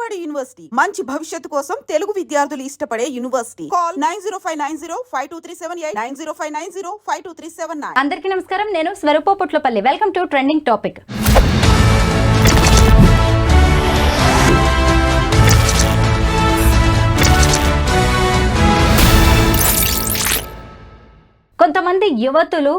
బాలబడి యూనివర్సిటీ మంచి భవిష్యత్తు కోసం తెలుగు విద్యార్థులు ఇష్టపడే యూనివర్సిటీ. కాల్ 9059052378 9059052379. అందరికీ నమస్కారం. నేను Swarupa Putlapalli. Welcome to trending topic. కొంతమంది యువతులు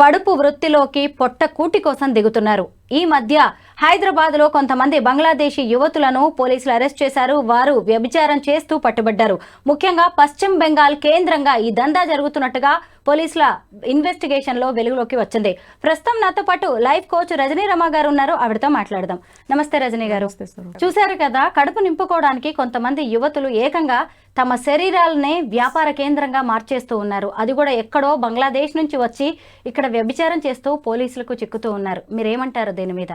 పడుపు వృత్తిలోకి పొట్ట కూటి కోసం దిగుతున్నారు. ఈ మధ్య హైదరాబాద్లో కొంతమంది బంగ్లాదేశీ యువతులను పోలీసులు అరెస్ట్ చేశారు. వారు వ్యభిచారం చేస్తూ పట్టుబడ్డారు. ముఖ్యంగా పశ్చిమ బెంగాల్ కేంద్రంగా ఈ దందా జరుగుతున్నట్టుగా పోలీసుల ఇన్వెస్టిగేషన్లో వెలుగులోకి వచ్చింది. ప్రస్తుతం నాతో పాటు లైఫ్ కోచ్ రజనీ రమ గారు ఉన్నారు. ఆవిడతో మాట్లాడదాం. నమస్తే రజనీ గారు. చూశారు కదా, కడుపు నింపుకోవడానికి కొంతమంది యువతులు ఏకంగా తమ శరీరాలనే వ్యాపార కేంద్రంగా మార్చేస్తూ ఉన్నారు. అది కూడా ఎక్కడో బంగ్లాదేశ్ నుంచి వచ్చి ఇక్కడ వ్యభిచారం చేస్తూ పోలీసులకు చిక్కుతూ ఉన్నారు. మీరేమంటారు దీని మీద?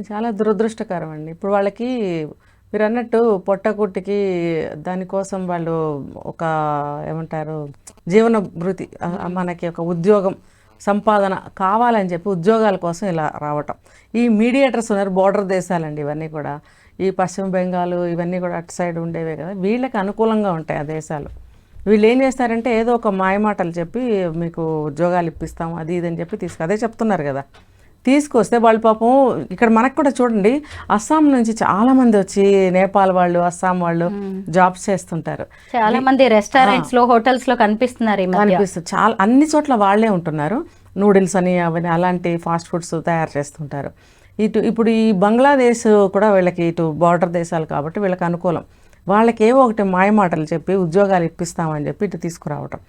చాలా దురదృష్టకరం అండి. ఇప్పుడు వాళ్ళకి మీరు అన్నట్టు పొట్టకుట్టికి దానికోసం వాళ్ళు ఒక ఏమంటారు జీవన భృతి, మనకి ఒక ఉద్యోగం సంపాదన కావాలని చెప్పి ఉద్యోగాల కోసం ఇలా రావటం. ఈ మీడియేటర్స్ ఉన్నారు, బోర్డర్ దేశాలండి ఇవన్నీ కూడా. ఈ పశ్చిమ బెంగాల్ ఇవన్నీ కూడా అటు సైడ్ ఉండేవే కదా, వీళ్ళకి అనుకూలంగా ఉంటాయి ఆ దేశాలు. వీళ్ళు ఏం చేస్తారంటే ఏదో ఒక మాయమాటలు చెప్పి మీకు ఉద్యోగాలు ఇప్పిస్తాం అది ఇదని చెప్పి అదే చెప్తున్నారు కదా. తీసుకొస్తే వాళ్ళు పాపం ఇక్కడ మనకు కూడా చూడండి, అస్సాం నుంచి చాలా మంది వచ్చి నేపాల్ వాళ్ళు, అస్సాం వాళ్ళు జాబ్స్ చేస్తుంటారు. చాలా మంది రెస్టారెంట్స్ లో, హోటల్స్ లో కనిపిస్తున్నారు. చాలా అన్ని చోట్ల వాళ్ళే ఉంటున్నారు. నూడిల్స్ అని అవన్నీ అలాంటి ఫాస్ట్ ఫుడ్స్ తయారు చేస్తుంటారు. ఇప్పుడు ఈ బంగ్లాదేశ్ కూడా వీళ్ళకి ఇటు బార్డర్ దేశాలు కాబట్టి వీళ్ళకి అనుకూలం. వాళ్ళకి ఏవో ఒకటి మాయమాటలు చెప్పి ఉద్యోగాలు ఇప్పిస్తామని చెప్పి ఇటు తీసుకురావటం.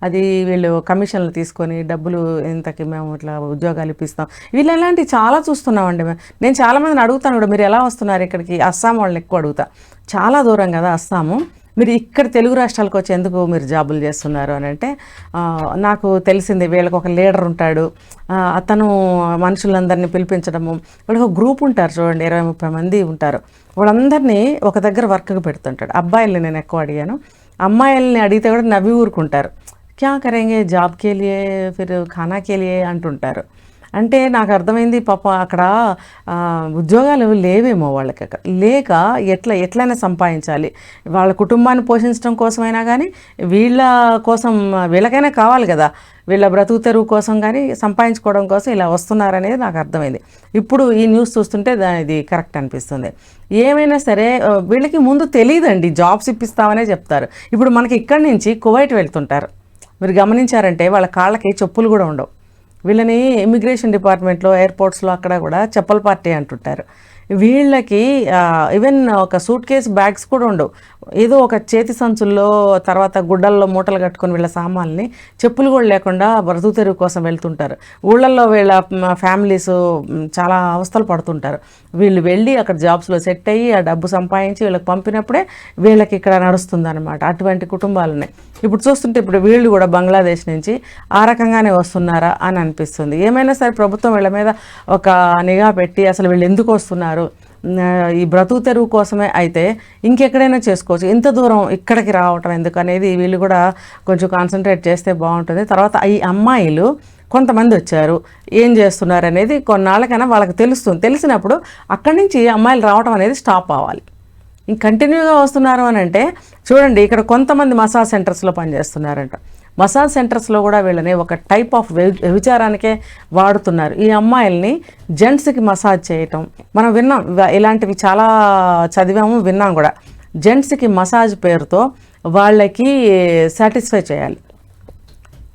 అది వీళ్ళు కమిషన్లు తీసుకొని డబ్బులు ఇంతకి మేము ఇట్లా ఉద్యోగాలు ఇప్పిస్తాం. వీళ్ళు ఎలాంటివి చాలా చూస్తున్నామండి. నేను చాలామందిని అడుగుతాను కూడా, మీరు ఎలా వస్తున్నారు ఇక్కడికి? అస్సాం వాళ్ళని ఎక్కువ అడుగుతా. చాలా దూరం కదా అస్సాము, మీరు ఇక్కడ తెలుగు రాష్ట్రాలకు వచ్చి ఎందుకు మీరు జాబులు చేస్తున్నారు అని అంటే, నాకు తెలిసింది వీళ్ళకి ఒక లీడర్ ఉంటాడు, అతను మనుషులందరినీ పిలిపించడము. వీళ్ళకి ఒక గ్రూప్ ఉంటారు చూడండి, 20-30 మంది ఉంటారు. వాళ్ళందరినీ ఒక దగ్గర వర్క్కి పెడుతుంటాడు. అబ్బాయిల్ని నేను ఎక్కువ అడిగాను, అమ్మాయిల్ని అడిగితే కూడా నవ్వి ఊరుకుంటారు. క్యా కరేంగే జాబ్ కే లియే ఫిర్ ఖానా కే లియే అంటుంటారు. అంటే నాకు అర్థమైంది పాప అక్కడ ఉద్యోగాలు లేవేమో వాళ్ళకి. అక్కడ లేక ఎట్లయినా సంపాదించాలి, వాళ్ళ కుటుంబాన్ని పోషించడం కోసమైనా కానీ, వీళ్ళ కోసం వీళ్ళకైనా కావాలి కదా, వీళ్ళ బ్రతుకు తెరువు కోసం కానీ సంపాదించుకోవడం కోసం ఇలా వస్తున్నారనేది నాకు అర్థమైంది. ఇప్పుడు ఈ న్యూస్ చూస్తుంటే ఇది కరెక్ట్ అనిపిస్తుంది. ఏమైనా సరే వీళ్ళకి ముందు తెలియదండి, జాబ్స్ ఇప్పిస్తామనే చెప్తారు. ఇప్పుడు మనకి ఇక్కడి నుంచి కువైట్ వెళ్తుంటారు, మీరు గమనించారంటే వాళ్ళ కాళ్ళకి చెప్పులు కూడా ఉండవు. వీళ్ళని ఇమిగ్రేషన్ డిపార్ట్మెంట్లో, ఎయిర్పోర్ట్స్లో అక్కడ కూడా చెప్పల పార్టీ అంటుంటారు. వీళ్ళకి ఈవెన్ ఒక సూట్ కేస్ బ్యాగ్స్ కూడా ఉండవు. ఏదో ఒక చేతి సంచుల్లో, తర్వాత గుడ్డల్లో మూటలు కట్టుకొని వీళ్ళ సామాన్ని, చెప్పులు కూడా లేకుండా బ్రతుకు తెరువు కోసం వెళ్తుంటారు. ఊళ్ళల్లో వీళ్ళ ఫ్యామిలీస్ చాలా అవస్థలు పడుతుంటారు. వీళ్ళు వెళ్ళి అక్కడ జాబ్స్లో సెట్ అయ్యి ఆ డబ్బు సంపాదించి వీళ్ళకి పంపినప్పుడే వీళ్ళకి ఇక్కడ నడుస్తుంది అనమాట. అటువంటి కుటుంబాలు ఉన్నాయి. ఇప్పుడు చూస్తుంటే ఇప్పుడు వీళ్ళు కూడా బంగ్లాదేశ్ నుంచి ఆ రకంగానే వస్తున్నారా అని అనిపిస్తుంది. ఏమైనా సరే ప్రభుత్వం వీళ్ళ మీద ఒక నిఘా పెట్టి అసలు వీళ్ళు ఎందుకు వస్తున్నారు, ఈ బ్రతుకు తెరువు కోసమే అయితే ఇంకెక్కడైనా చేసుకోవచ్చు, ఇంత దూరం ఇక్కడికి రావటం ఎందుకు అనేది వీళ్ళు కూడా కొంచెం కాన్సన్ట్రేట్ చేస్తే బాగుంటుంది. తర్వాత ఈ అమ్మాయిలు కొంతమంది వచ్చారు, ఏం చేస్తున్నారు అనేది కొన్నాళ్ళకైనా వాళ్ళకి తెలుస్తుంది. తెలిసినప్పుడు అక్కడి నుంచి అమ్మాయిలు రావటం అనేది స్టాప్ అవ్వాలి. ఇంక కంటిన్యూగా వస్తున్నారు అని అంటే చూడండి, ఇక్కడ కొంతమంది మసాజ్ సెంటర్స్లో పనిచేస్తున్నారంట. మసాజ్ సెంటర్స్లో కూడా వీళ్ళని ఒక టైప్ ఆఫ్ వ్యభిచారానికే వాడుతున్నారు. ఈ అమ్మాయిల్ని జెంట్స్కి మసాజ్ చేయటం మనం విన్నాం, ఇలాంటివి చాలా చదివాము, విన్నాం కూడా. జెంట్స్కి మసాజ్ పేరుతో వాళ్ళకి సాటిస్ఫై చేయాలి.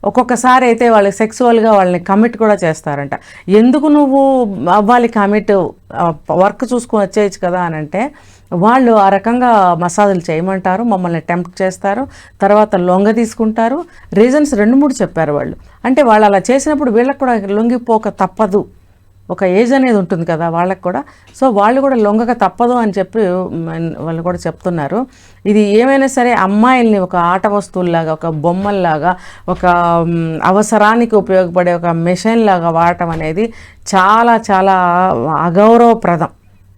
ఒక్కొక్కసారి అయితే వాళ్ళకి సెక్సువల్గా వాళ్ళని కమిట్ కూడా చేస్తారంట. ఎందుకు నువ్వు అవ్వాలి కమిట్, వర్క్ చూసుకొని వచ్చేయచ్చు కదా అని అంటే వాళ్ళు ఆ రకంగా మసాజులు చేయమంటారు, మమ్మల్ని టెంప్ట్ చేస్తారు, తర్వాత లొంగ తీసుకుంటారు. రీజన్స్ 2-3 చెప్పారు వాళ్ళు. అంటే వాళ్ళు అలా చేసినప్పుడు వీళ్ళకి కూడా లొంగిపోక తప్పదు, ఒక ఏజ్ అనేది ఉంటుంది కదా వాళ్ళకి కూడా. సో వాళ్ళు కూడా లొంగక తప్పదు అని చెప్పి వాళ్ళు కూడా చెప్తున్నారు. ఇది ఏమైనా సరే అమ్మాయిల్ని ఒక ఆట వస్తువుల్లాగా, ఒక బొమ్మల్లాగా, ఒక అవసరానికి ఉపయోగపడే ఒక మెషిన్ లాగా వాడటం అనేది చాలా చాలా అగౌరవప్రదం.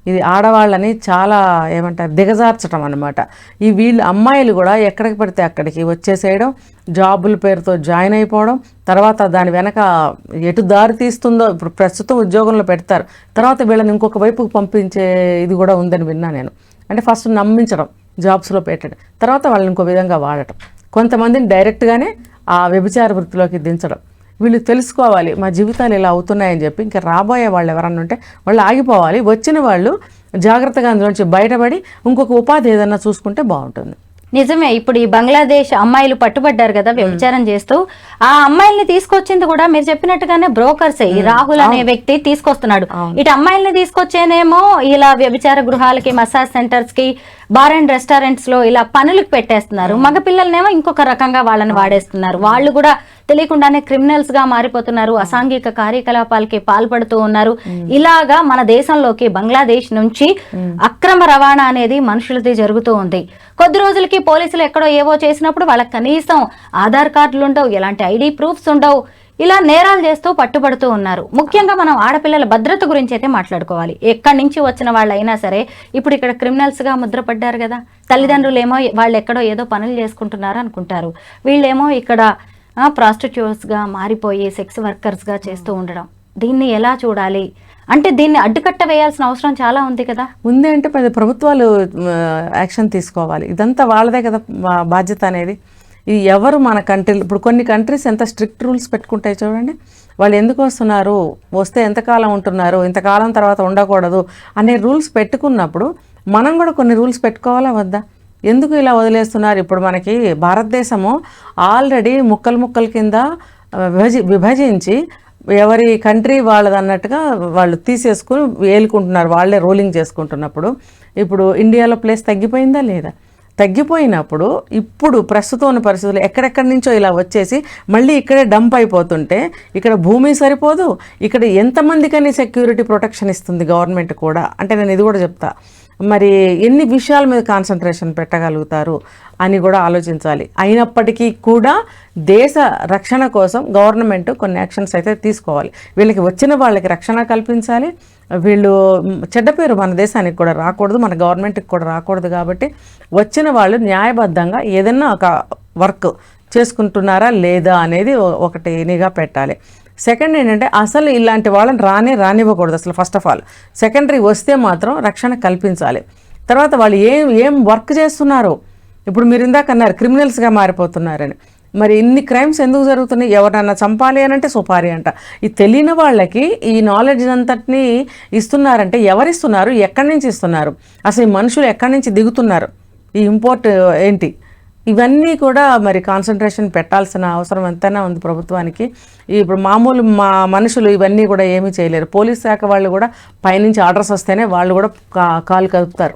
ఇది ఆడవాళ్ళని చాలా ఏమంటారు దిగజార్చడం అనమాట. ఈ వీళ్ళు అమ్మాయిలు కూడా ఎక్కడికి పడితే అక్కడికి వచ్చేసేయడం, జాబుల పేరుతో జాయిన్ అయిపోవడం, తర్వాత దాని వెనక ఎటు దారి తీస్తుందో. ఇప్పుడు ప్రస్తుతం ఉద్యోగంలో పెడతారు, తర్వాత వీళ్ళని ఇంకొక వైపుకు పంపించే ఇది కూడా ఉందని విన్నా నేను. అంటే ఫస్ట్ నమ్మించడం, జాబ్స్లో పెట్టడం, తర్వాత వాళ్ళని ఇంకో విధంగా వాడటం, కొంతమందిని డైరెక్ట్గానే ఆ వ్యభిచార వృత్తిలోకి దించడం. వీళ్ళు తెలుసుకోవాలి మా జీవితాలు ఇలా అవుతున్నాయని చెప్పి ఇంకా రాబోయే వాళ్ళు ఎవరన్నా ఉంటే వాళ్ళు ఆగిపోవాలి. వచ్చిన వాళ్ళు జాగ్రత్తగా అందులోంచి బయటపడి ఇంకొక ఉపాధి ఏదన్నా చూసుకుంటే బాగుంటుంది. నిజమే. ఇప్పుడు ఈ బంగ్లాదేశ్ అమ్మాయిలు పట్టుబడ్డారు కదా వ్యభిచారం చేస్తూ, ఆ అమ్మాయిల్ని తీసుకొచ్చింది కూడా మీరు చెప్పినట్టుగానే బ్రోకర్సే. ఈ రాహుల్ అనే వ్యక్తి తీసుకొస్తున్నాడు. ఇటు అమ్మాయిల్ని తీసుకొచ్చేనేమో ఇలా వ్యభిచార గృహాలకి, మసాజ్ సెంటర్స్ కి, బార్ అండ్ రెస్టారెంట్స్ లో ఇలా పనులకు పెట్టేస్తున్నారు. మగ పిల్లలనేమో ఇంకొక రకంగా వాళ్ళని వాడేస్తున్నారు. వాళ్ళు కూడా తెలియకుండానే క్రిమినల్స్ గా మారిపోతున్నారు, అసాంఘిక కార్యకలాపాలకి పాల్పడుతూ ఉన్నారు. ఇలాగా మన దేశంలోకి బంగ్లాదేశ్ నుంచి అక్రమ రవాణా అనేది మనుషులది జరుగుతూ ఉంది. కొద్ది రోజులకి పోలీసులు ఎక్కడో ఏవో చేసినప్పుడు వాళ్ళకి కనీసం ఆధార్ కార్డులు ఉండవు, ఎలాంటి ఐడి ప్రూఫ్స్ ఉండవు. ఇలా నేరాలు చేస్తూ పట్టుబడుతూ ఉన్నారు. ముఖ్యంగా మనం ఆడపిల్లల భద్రత గురించి అయితే మాట్లాడుకోవాలి. ఎక్కడి నుంచి వచ్చిన వాళ్ళైనా సరే ఇప్పుడు ఇక్కడ క్రిమినల్స్ గా ముద్రపడ్డారు కదా. తల్లిదండ్రులు ఏమో వాళ్ళు ఎక్కడో ఏదో పనులు చేసుకుంటున్నారు అనుకుంటారు, వీళ్ళేమో ఇక్కడ ప్రాస్టిట్యూట్స్ గా మారిపోయి సెక్స్ వర్కర్స్ గా చేస్తూ ఉండడం. దీన్ని ఎలా చూడాలి అంటే దీన్ని అడ్డుకట్ట వేయాల్సిన అవసరం చాలా ఉంది కదా. ఉంది అంటే ప్రభుత్వాలు యాక్షన్ తీసుకోవాలి. ఇదంతా వాళ్ళదే కదా బాధ్యత అనేది. ఇది ఎవరు మన కంట్రీలు, ఇప్పుడు కొన్ని కంట్రీస్ ఎంత స్ట్రిక్ట్ రూల్స్ పెట్టుకుంటాయి చూడండి. వాళ్ళు ఎందుకు వస్తున్నారు, వస్తే ఎంతకాలం ఉంటున్నారు, ఇంతకాలం తర్వాత ఉండకూడదు అనే రూల్స్ పెట్టుకున్నప్పుడు మనం కూడా కొన్ని రూల్స్ పెట్టుకోవాలా వద్దా? ఎందుకు ఇలా వదిలేస్తున్నారు? ఇప్పుడు మనకి భారతదేశము ఆల్రెడీ ముక్కలు కింద విభజించి ఎవరి కంట్రీ వాళ్ళది అన్నట్టుగా వాళ్ళు తీసేసుకుని ఏలుకుంటున్నారు, వాళ్ళే రూలింగ్ చేసుకుంటున్నప్పుడు ఇప్పుడు ఇండియాలో ప్లేస్ తగ్గిపోయిందా లేదా? తగ్గిపోయినప్పుడు ఇప్పుడు ప్రస్తుతం ఉన్న పరిస్థితులు ఎక్కడెక్కడి నుంచో ఇలా వచ్చేసి మళ్ళీ ఇక్కడే డంప్ అయిపోతుంటే ఇక్కడ భూమి సరిపోదు, ఇక్కడ ఎంతమందికని సెక్యూరిటీ ప్రొటెక్షన్ ఇస్తుంది గవర్నమెంట్ కూడా అంటే నేను ఇది కూడా చెప్తా. మరి ఎన్ని విషయాల మీద కాన్సన్ట్రేషన్ పెట్టగలుగుతారు అని కూడా ఆలోచించాలి. అయినప్పటికీ కూడా దేశ రక్షణ కోసం గవర్నమెంట్ కొన్ని యాక్షన్స్ అయితే తీసుకోవాలి. వీళ్ళకి వచ్చిన వాళ్ళకి రక్షణ కల్పించాలి. వీళ్ళు చెడ్డ పేరు మన దేశానికి కూడా రాకూడదు, మన గవర్నమెంట్కి కూడా రాకూడదు. కాబట్టి వచ్చిన వాళ్ళు న్యాయబద్ధంగా ఏదైనా ఒక వర్క్ చేసుకుంటున్నారా లేదా అనేది ఒకటి నిఘా పెట్టాలి. సెకండ్ ఏంటంటే అసలు ఇలాంటి వాళ్ళని రానివ్వకూడదు అసలు ఫస్ట్ ఆఫ్ ఆల్. సెకండరీ వస్తే మాత్రం రక్షణ కల్పించాలి. తర్వాత వాళ్ళు ఏం వర్క్ చేస్తున్నారు, ఇప్పుడు మీరు ఇందాక అన్నారు క్రిమినల్స్గా మారిపోతున్నారని. మరి ఇన్ని క్రైమ్స్ ఎందుకు జరుగుతున్నాయి? ఎవరన్నా చంపాలి అని అంటే సుపారీ అంట. ఈ తెలియని వాళ్ళకి ఈ నాలెడ్జ్ అంతటినీ ఇస్తున్నారంటే ఎవరిస్తున్నారు, ఎక్కడి నుంచి ఇస్తున్నారు, అసలు ఈ మనుషులు ఎక్కడి నుంచి దిగుతున్నారు, ఈ ఇంపోర్ట్ ఏంటి, ఇవన్నీ కూడా మరి కాన్సన్ట్రేషన్ పెట్టాల్సిన అవసరం ఎంతైనా ఉంది ప్రభుత్వానికి. ఇప్పుడు మామూలు మనుషులు ఇవన్నీ కూడా ఏమీ చేయలేరు. పోలీస్ శాఖ వాళ్ళు కూడా పైనుంచి ఆర్డర్స్ వస్తేనే వాళ్ళు కూడా కాలు కదుపుతారు.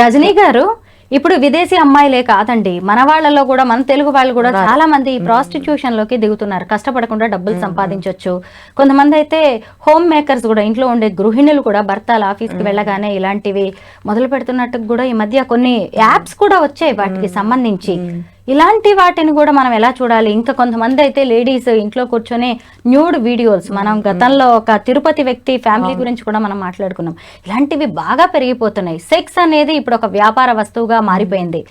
రజనీ గారు, ఇప్పుడు విదేశీ అమ్మాయిలే కాదండి, మన వాళ్ళలో కూడా, మన తెలుగు వాళ్ళు కూడా చాలా మంది ఈ ప్రాస్టిట్యూషన్ లోకి దిగుతున్నారు. కష్టపడకుండా డబ్బులు సంపాదించవచ్చు. కొంతమంది అయితే హోమ్ మేకర్స్ కూడా, ఇంట్లో ఉండే గృహిణులు కూడా భర్తల ఆఫీస్కి వెళ్ళగానే ఇలాంటివి మొదలు పెడుతున్నట్టు కూడా ఈ మధ్య కొన్ని యాప్స్ కూడా వచ్చాయి వాటికి సంబంధించి. ఇలాంటి వాటిని కూడా మనం ఎలా చూడాలి? ఇంకా కొంతమంది అయితే లేడీస్ ఇంట్లో కూర్చొని న్యూడ్ వీడియోస్, మనం గతంలో ఒక తిరుపతి వ్యక్తి ఫ్యామిలీ గురించి కూడా మనం మాట్లాడుకున్నాం. ఇలాంటివి బాగా పెరిగిపోతున్నాయి. సెక్స్ అనేది ఇప్పుడు ఒక వ్యాపార వస్తువుగా మారిపోయింది.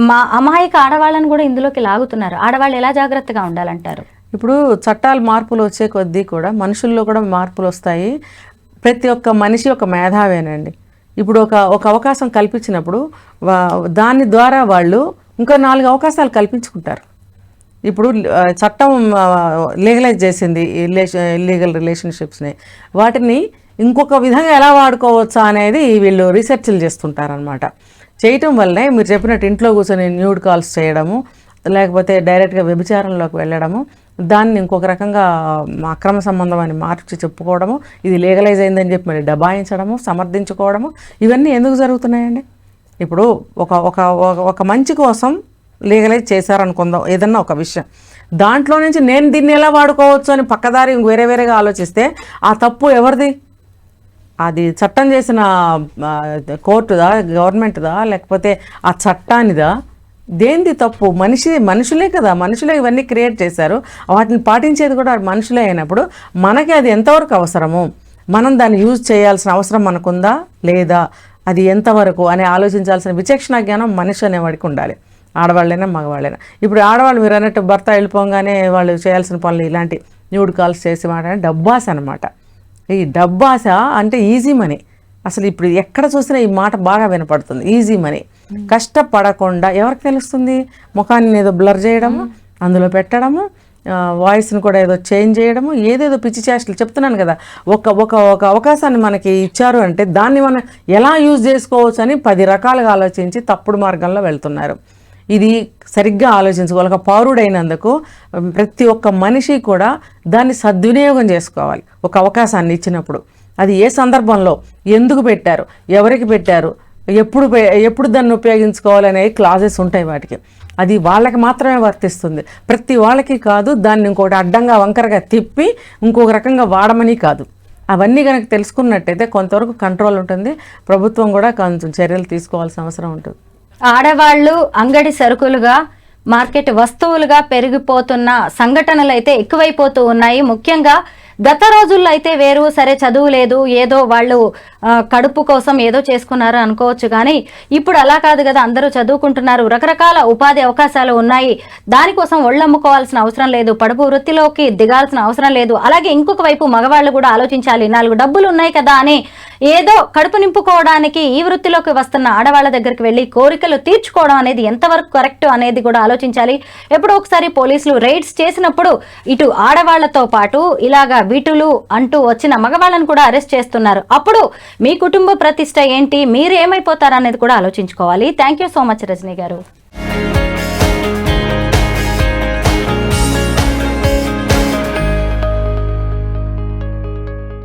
మా అమాయక ఆడవాళ్ళని కూడా ఇందులోకి లాగుతున్నారు. ఆడవాళ్ళు ఎలా జాగ్రత్తగా ఉండాలంటారు? ఇప్పుడు చట్టాలు మార్పులు వచ్చే కొద్దీ కూడా మనుషుల్లో కూడా మార్పులు వస్తాయి. ప్రతి ఒక్క మనిషి ఒక మేధావేనండి. ఇప్పుడు ఒక అవకాశం కల్పించినప్పుడు దాని ద్వారా వాళ్ళు ఇంకా 4 అవకాశాలు కల్పించుకుంటారు. ఇప్పుడు చట్టం లీగలైజ్ చేసింది ఇల్లీగల్ రిలేషన్షిప్స్ని, వాటిని ఇంకొక విధంగా ఎలా వాడుకోవచ్చా అనేది వీళ్ళు రీసెర్చ్లు చేస్తుంటారనమాట. చేయటం వల్లనే మీరు చెప్పినట్టు ఇంట్లో కూర్చొని న్యూడ్ కాల్స్ చేయడము, లేకపోతే డైరెక్ట్గా వ్యభిచారంలోకి వెళ్ళడము, దాన్ని ఇంకొక రకంగా అక్రమ సంబంధం అని మార్చి చెప్పుకోవడము, ఇది లీగలైజ్ అయిందని చెప్పి మరి దబాయించడము, సమర్థించుకోవడము, ఇవన్నీ ఎందుకు జరుగుతున్నాయండి? ఇప్పుడు ఒక మంచి కోసం లీగలైజ్ చేశారనుకుందాం ఏదన్నా ఒక విషయం, దాంట్లో నుంచి నేను దీన్ని ఎలా వాడుకోవచ్చు అని పక్కదారి వేరేగా ఆలోచిస్తే ఆ తప్పు ఎవరిది? అది చట్టం చేసిన కోర్టుదా, గవర్నమెంట్దా, లేకపోతే ఆ చట్టానిదా? దేనిది తప్పు? మనుషులే కదా, మనుషులే ఇవన్నీ క్రియేట్ చేశారు. వాటిని పాటించేది కూడా మనుషులే అయినప్పుడు మనకి అది ఎంతవరకు అవసరము, మనం దాన్ని యూజ్ చేయాల్సిన అవసరం మనకుందా లేదా, అది ఎంతవరకు అని ఆలోచించాల్సిన విచక్షణ జ్ఞానం మనిషి అనేవాడికి ఉండాలి, ఆడవాళ్ళైనా మగవాళ్ళైనా. ఇప్పుడు ఆడవాళ్ళు మీరు అన్నట్టు భర్త వెళ్ళిపోగానే వాళ్ళు చేయాల్సిన పనులు ఇలాంటి న్యూడ్ కాల్స్ చేసి మాట్లాడే డబ్బాస అనమాట. ఈ డబ్బాస అంటే ఈజీ మనీ. అసలు ఇప్పుడు ఎక్కడ చూసినా ఈ మాట బాగా వినపడుతుంది, ఈజీ మనీ. కష్టపడకుండా ఎవరికి తెలుస్తుంది? ముఖాన్ని ఏదో బ్లర్ చేయడము, అందులో పెట్టడము, వాయిస్ని కూడా ఏదో చేంజ్ చేయడము, ఏదేదో పిచ్చి చేష్టలు. చెప్తున్నాను కదా, ఒక అవకాశాన్ని మనకి ఇచ్చారు అంటే దాన్ని మనం ఎలా యూజ్ చేసుకోవచ్చు అని 10 రకాలుగా ఆలోచించి తప్పుడు మార్గంలో వెళ్తున్నారు. ఇది సరిగ్గా ఆలోచించుకోవాలి. ఒక పౌరుడైనందుకు ప్రతి ఒక్క మనిషి కూడా దాన్ని సద్వినియోగం చేసుకోవాలి. ఒక అవకాశాన్ని ఇచ్చినప్పుడు అది ఏ సందర్భంలో, ఎందుకు పెట్టారు, ఎవరికి పెట్టారు, ఎప్పుడు దాన్ని ఉపయోగించుకోవాలనే క్లాజెస్ ఉంటాయి వాటికి. అది వాళ్ళకి మాత్రమే వర్తిస్తుంది, ప్రతి వాళ్ళకి కాదు. దాన్ని ఇంకోటి అడ్డంగా వంకరగా తిప్పి ఇంకొక రకంగా వాడమని కాదు. అవన్నీ కనుక తెలుసుకున్నట్టయితే కొంతవరకు కంట్రోల్ ఉంటుంది. ప్రభుత్వం కూడా కొంచెం చర్యలు తీసుకోవాల్సిన అవసరం ఉంటుంది. ఆడవాళ్ళు అంగడి సరుకులుగా, మార్కెట్ వస్తువులుగా పెరిగిపోతున్న సంఘటనలు అయితే ఎక్కువైపోతూ ఉన్నాయి. ముఖ్యంగా గత రోజుల్లో అయితే వేరు, సరే చదువు లేదు, ఏదో వాళ్ళు కడుపు కోసం ఏదో చేసుకున్నారు అనుకోవచ్చు. కానీ ఇప్పుడు అలా కాదు కదా, అందరూ చదువుకుంటున్నారు, రకరకాల ఉపాధి అవకాశాలు ఉన్నాయి. దానికోసం ఒళ్ళమ్ముకోవాల్సిన అవసరం లేదు, పడుపు వృత్తిలోకి దిగాల్సిన అవసరం లేదు. అలాగే ఇంకొక వైపు మగవాళ్ళు కూడా ఆలోచించాలి, 4 డబ్బులు ఉన్నాయి కదా అని ఏదో కడుపు నింపుకోవడానికి ఈ వృత్తిలోకి వస్తున్న ఆడవాళ్ళ దగ్గరికి వెళ్ళి కోరికలు తీర్చుకోవడం అనేది ఎంతవరకు కరెక్ట్ అనేది కూడా ఆలోచించాలి. ఎప్పుడో ఒకసారి పోలీసులు రైడ్స్ చేసినప్పుడు ఇటు ఆడవాళ్లతో పాటు ఇలాగా వీటులు అంటూ వచ్చిన మగవాళ్ళని కూడా అరెస్ట్ చేస్తున్నారు. అప్పుడు మీ కుటుంబ ప్రతిష్ట ఏంటి, మీరు ఏమైపోతారనేది కూడా ఆలోచించుకోవాలి. Thank you so much Rajani గారు.